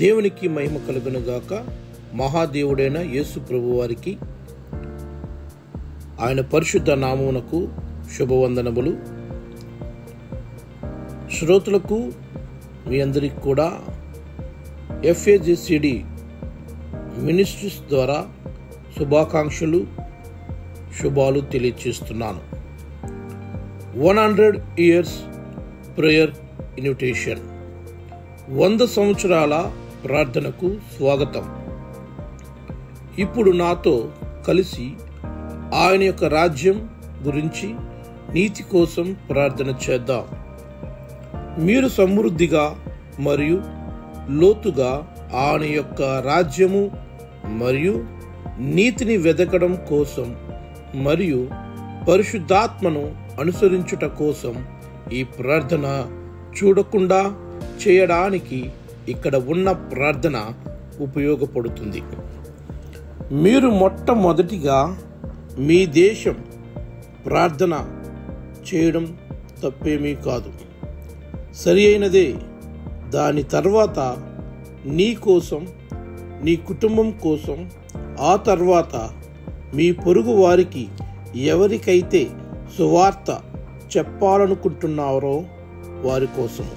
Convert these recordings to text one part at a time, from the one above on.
దేవునికి మహిమ కలుగును గాక. మహాదేవుడైన యేసు ప్రభువారికి ఆయన పరిశుద్ధ నామమునకు శుభవందనములు. శ్రోతలకు మీ అందరికి కూడా FAJCD మినిస్ట్రీస్ ద్వారా శుభాలు తెలియచేస్తున్నాను. 100 years ప్రేయర్ ఇన్విటేషన్, 100 సంవత్సరాల ప్రార్థనకు స్వాగతం. ఇప్పుడు నాతో కలిసి ఆయన యొక్క రాజ్యం గురించి, నీతి కోసం ప్రార్థన చేద్దాం. మీరు సమృద్ధిగా మరియు లోతుగా ఆయన యొక్క రాజ్యము మరియు నీతిని వెదకడం కోసం మరియు పరిశుద్ధాత్మను అనుసరించుట కోసం ఈ ప్రార్థన చూడకుండా చేయడానికి ఇక్కడ ఉన్న ప్రార్థన ఉపయోగపడుతుంది. మీరు మొట్టమొదటిగా మీ దేశం ప్రార్థన చేయడం తప్పేమీ కాదు, సరి అయినదే. దాని తర్వాత నీ కోసం, నీ కుటుంబం కోసం, ఆ తర్వాత మీ పొరుగు వారికి ఎవరికైతే సువార్త చెప్పాలనుకుంటున్నారో వారి కోసం.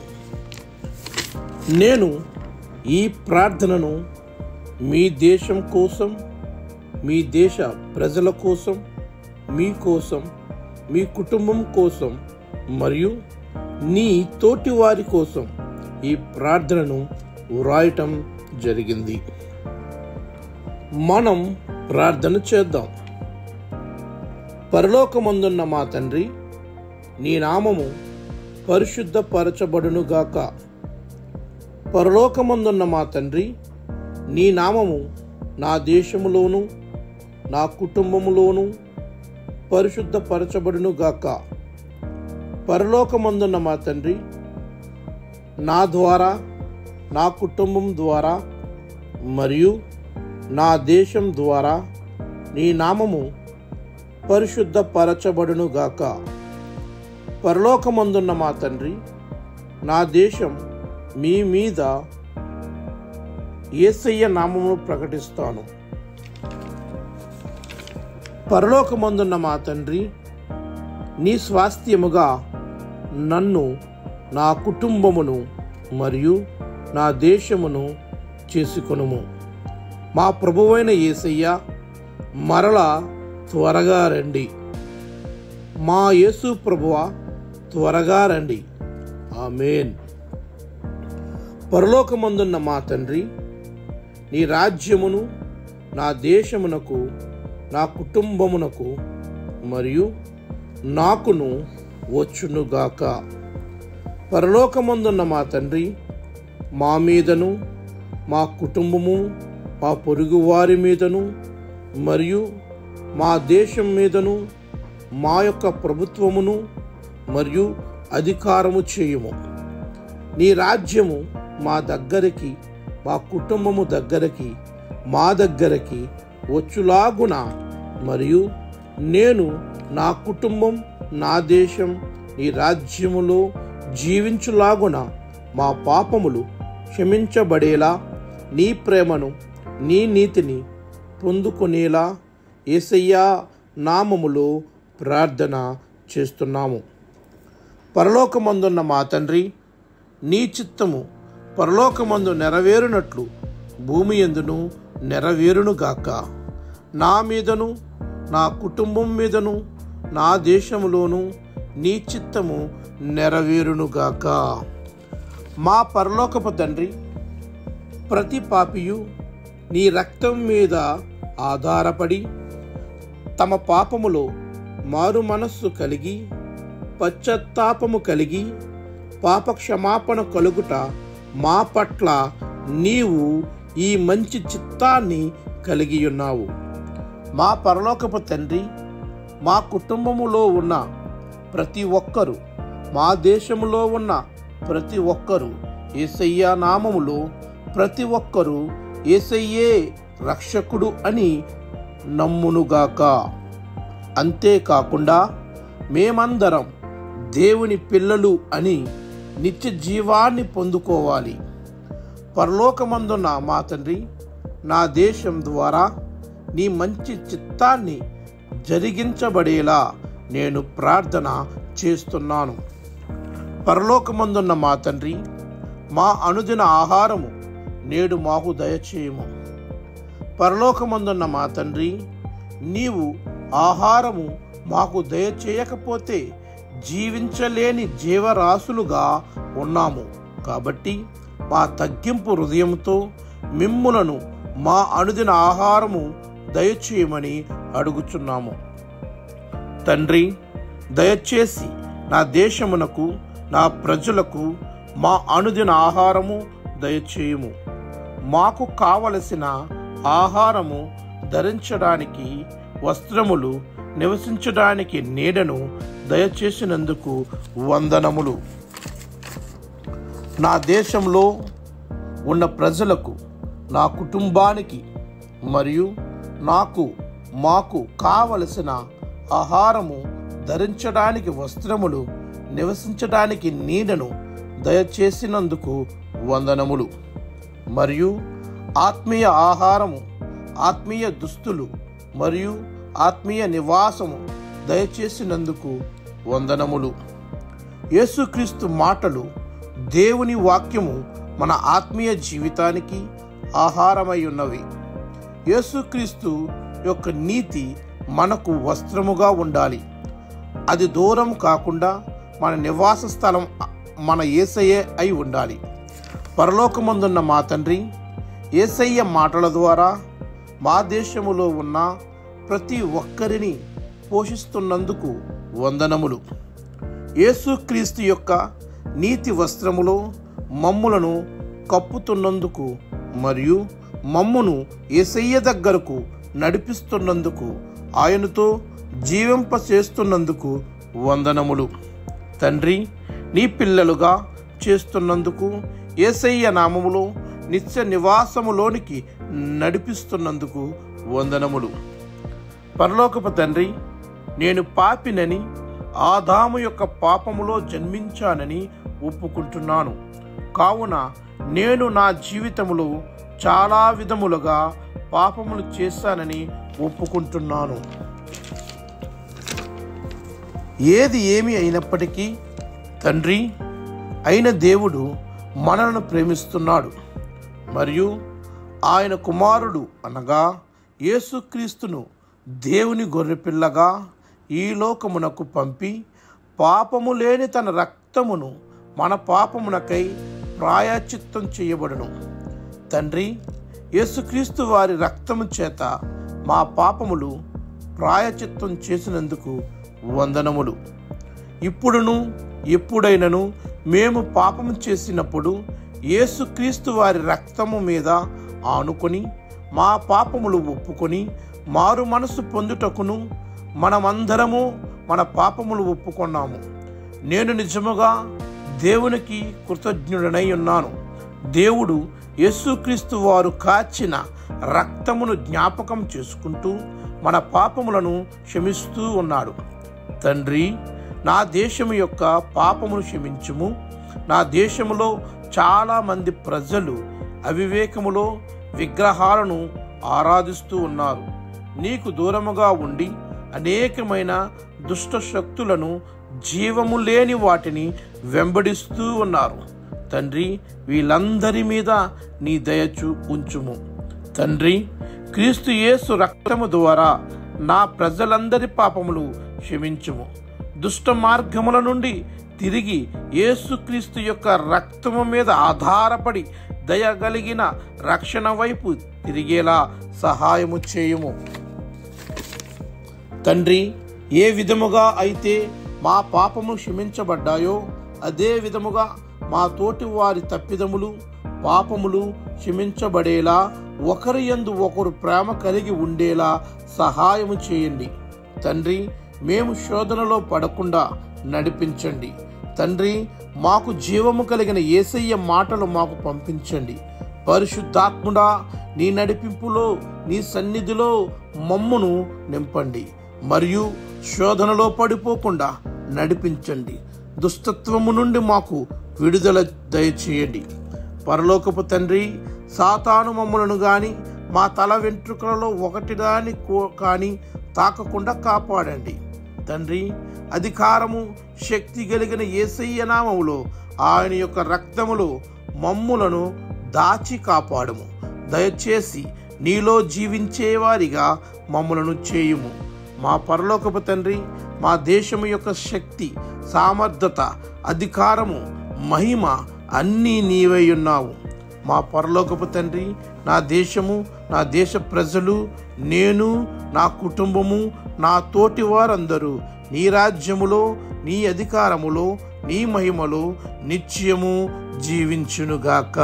నేను ఈ ప్రార్థనను మీ దేశం కోసం, మీ దేశ ప్రజల కోసం, మీకోసం, మీ కుటుంబం కోసం మరియు నీ తోటి వారి కోసం ఈ ప్రార్థనను వ్రాయటం జరిగింది. మనం ప్రార్థన చేద్దాం. పరలోకమందున్న మా తండ్రి, నీ నామము పరిశుద్ధపరచబడునుగాక. పరలోకమందున్న మా తండ్రి, నీ నామము నా దేశములోను నా కుటుంబములోను పరిశుద్ధపరచబడునుగాక. పరలోకమందున్న మా తండ్రి, నా ద్వారా, నా కుటుంబం ద్వారా మరియు నా దేశం ద్వారా నీ నామము పరిశుద్ధపరచబడునుగాక. పరలోకమందున్న మా తండ్రి, నా దేశం మీ మీద యేసయ్య నామమును ప్రకటిస్తాను. పరలోకమందున్న మా తండ్రి, నీ స్వాస్థ్యముగా నన్ను, నా కుటుంబమును మరియు నా దేశమును చేసుకొనుము. మా ప్రభువైన యేసయ్య, మరలా త్వరగా రండి. మా యేసు ప్రభువా, త్వరగా రండి. ఆమేన్. పరలోకమందున్న మా తండ్రి, నీ రాజ్యమును నా దేశమునకు, నా కుటుంబమునకు మరియు నాకును వచ్చునుగాక. పరలోకమందున్న మా తండ్రి, మా మీదను, మా కుటుంబము, మా పొరుగు వారి మీదను మరియు మా దేశం మీదను మా యొక్క ప్రభుత్వమును మరియు అధికారము చేయుము. నీ రాజ్యము మా దగ్గరికి, మా కుటుంబము దగ్గరికి, మా దగ్గరికి వచ్చులాగున మరియు నేను, నా కుటుంబం, నా దేశం నీ రాజ్యములో జీవించులాగున మా పాపములు క్షమించబడేలా, నీ ప్రేమను, నీ నీతిని పొందుకునేలా యేసయ్యా నామములో ప్రార్థన చేస్తున్నాము. పరలోకమందున్న మా తండ్రి, నీ చిత్తము పరలోకమందు నెరవేరునట్లు భూమి యందును నెరవేరునుగాక. నా మీదను, నా కుటుంబం మీదను, నా దేశములోను నీ చిత్తము నెరవేరునుగాక. మా పరలోకపు తండ్రి, ప్రతి పాపియు నీ రక్తం మీద ఆధారపడి తమ పాపములో మారు మనస్సు కలిగి, పశ్చాత్తాపము కలిగి, పాప క్షమాపణ కలుగుట మా పట్ల నీవు ఈ మంచి చిత్తాన్ని కలిగి ఉన్నావు. మా పరలోకపు తండ్రి, మా కుటుంబములో ఉన్న ప్రతి ఒక్కరు, మా దేశములో ఉన్న ప్రతి ఒక్కరు యేసయ్య నామములో ప్రతి ఒక్కరూ యేసయ్యే రక్షకుడు అని నమ్మునుగాక. అంతేకాకుండా మేమందరం దేవుని పిల్లలు అని నిత్య జీవాన్ని పొందుకోవాలి. పరలోకమందున్న మా తండ్రి, నా దేశం ద్వారా నీ మంచి చిత్తాన్ని జరిగించబడేలా నేను ప్రార్థన చేస్తున్నాను. పరలోకమందున్న మా తండ్రి, మా అనుదిన ఆహారము నేడు మాకు దయచేయము. పరలోకమందున్న మా తండ్రి, నీవు ఆహారము మాకు దయచేయకపోతే జీవించలేని జీవరాశులుగా ఉన్నాము. కాబట్టి మా తగ్గింపు హృదయంతో మిమ్ములను మా అనుదిన ఆహారము దయచేయమని అడుగుచున్నాము. తండ్రి, దయచేసి నా దేశమునకు, నా ప్రజలకు మా అనుదిన ఆహారము దయచేయము. మాకు కావలసిన ఆహారము, ధరించడానికి వస్త్రములు, నివసించడానికి నీడను దయచేసినందుకు వందనములు. నా దేశంలో ఉన్న ప్రజలకు, నా కుటుంబానికి మరియు మాకు కావలసిన ఆహారము, ధరించడానికి వస్త్రములు, నివసించడానికి నీడను దయచేసినందుకు వందనములు. మరియు ఆత్మీయ ఆహారము, ఆత్మీయ దుస్తులు మరియు ఆత్మీయ నివాసము దయచేసినందుకు వందనములు. యేసుక్రీస్తు మాటలు, దేవుని వాక్యము మన ఆత్మీయ జీవితానికి ఆహారమై ఉన్నవి. యేసుక్రీస్తు యొక్క నీతి మనకు వస్త్రముగా ఉండాలి. అది దూరం కాకుండా మన నివాస స్థలం మన యేసయ్యే అయి ఉండాలి. పరలోకమందున్న మా తండ్రి, యేసయ్య మాటల ద్వారా మా దేశములో ఉన్న ప్రతి ఒక్కరిని పోషిస్తున్నందుకు వందనములు. యేసుక్రీస్తు యొక్క నీతి వస్త్రములో మమ్ములను కప్పుతున్నందుకు మరియు మమ్మును యేసయ్య దగ్గరకు నడిపిస్తున్నందుకు, ఆయనతో జీవింపచేస్తున్నందుకు వందనములు. తండ్రి, నీ పిల్లలుగా చేస్తున్నందుకు, యేసయ్య నామములో నిత్య నివాసములోనికి నడిపిస్తున్నందుకు వందనములు. పరలోకపు తండ్రి, నేను పాపినని, ఆదాము యొక్క పాపములో జన్మించానని ఒప్పుకుంటున్నాను. కావున నేను నా జీవితములో చాలా విధములుగా పాపములు చేశానని ఒప్పుకుంటున్నాను. ఏది ఏమి అయినప్పటికీ తండ్రి అయిన దేవుడు మనలను ప్రేమిస్తున్నాడు మరియు ఆయన కుమారుడు అనగా యేసుక్రీస్తును దేవుని గొర్రెపిల్లగా ఈ లోకమునకు పంపి పాపము లేని తన రక్తమును మన పాపమునకై ప్రాయశ్చిత్తం చేయబడును. తండ్రి, యేసుక్రీస్తు వారి రక్తము చేత మా పాపములు ప్రాయశ్చిత్తం చేసినందుకు వందనములు. ఇప్పుడును ఎప్పుడైనను మేము పాపము చేసినప్పుడు యేసుక్రీస్తు వారి రక్తము మీద ఆనుకొని మా పాపములు ఒప్పుకొని మారు మనసు పొందుటకును మనమందరము మన పాపములు ఒప్పుకున్నాము. నేను నిజముగా దేవునికి కృతజ్ఞుడనై ఉన్నాను. దేవుడు యేసుక్రీస్తు వారు కాచిన రక్తమును జ్ఞాపకం చేసుకుంటూ మన పాపములను క్షమిస్తూ ఉన్నాడు. తండ్రి, నా దేశము యొక్క పాపమును క్షమించుము. నా దేశములో చాలామంది ప్రజలు అవివేకములో విగ్రహాలను ఆరాధిస్తూ ఉన్నారు. నీకు దూరముగా ఉండి అనేకమైన దుష్ట శక్తులను, జీవము లేని వాటిని వెంబడిస్తూ ఉన్నారు. తండ్రి, వీళ్ళందరి మీద నీ దయ ఉంచుము. తండ్రి, క్రీస్తు యేసు రక్తము ద్వారా నా ప్రజలందరి పాపములు క్షమించుము. దుష్ట మార్గముల నుండి తిరిగి యేసుక్రీస్తు యొక్క రక్తము మీద ఆధారపడి దయగలిగిన రక్షణ వైపు తిరిగేలా సహాయము చేయుము. తండ్రి, ఏ విధముగా అయితే మా పాపము క్షమించబడ్డాయో అదే విధముగా మా తోటి వారి తప్పిదములు, పాపములు క్షమించబడేలా ఒకరి యందు ఒకరు ప్రేమ కలిగి ఉండేలా సహాయము చేయండి. తండ్రి, మేము శోధనలో పడకుండా నడిపించండి. తండ్రి, మాకు జీవము కలిగిన యేసయ్య మాటలు మాకు పంపించండి. పరిశుద్ధాత్ముడా, నీ నడిపింపులో, నీ సన్నిధిలో మమ్మును నింపండి మరియు శోధనలో పడిపోకుండా నడిపించండి. దుష్టత్వము నుండి మాకు విడుదల దయచేయండి. పరలోకపు తండ్రి, సాతాను మమ్మలను గాని మా తల వెంట్రుకలలో ఒకటి కానీ తాకకుండా కాపాడండి తండ్రి. అధికారము, శక్తి కలిగిన యేసయ్య నామములో, ఆయన యొక్క రక్తములో మమ్ములను దాచి కాపాడము. దయచేసి నీలో జీవించేవారిగా మమ్మలను చేయుము. మా పరలోకపు తండ్రి, మా దేశము యొక్క శక్తి, సామర్థ్యత, అధికారము, మహిమ అన్నీ నీవై ఉన్నావు. మా పరలోకపు తండ్రి, నా దేశము, నా దేశ ప్రజలు, నేను, నా కుటుంబము, నా తోటి వారందరూ నీ రాజ్యములో, నీ అధికారములో, నీ మహిమలో నిత్యము జీవించునుగాక.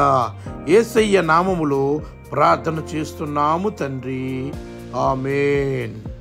యేసయ్య నామములో ప్రార్థన చేస్తున్నాము తండ్రి. ఆమేన్.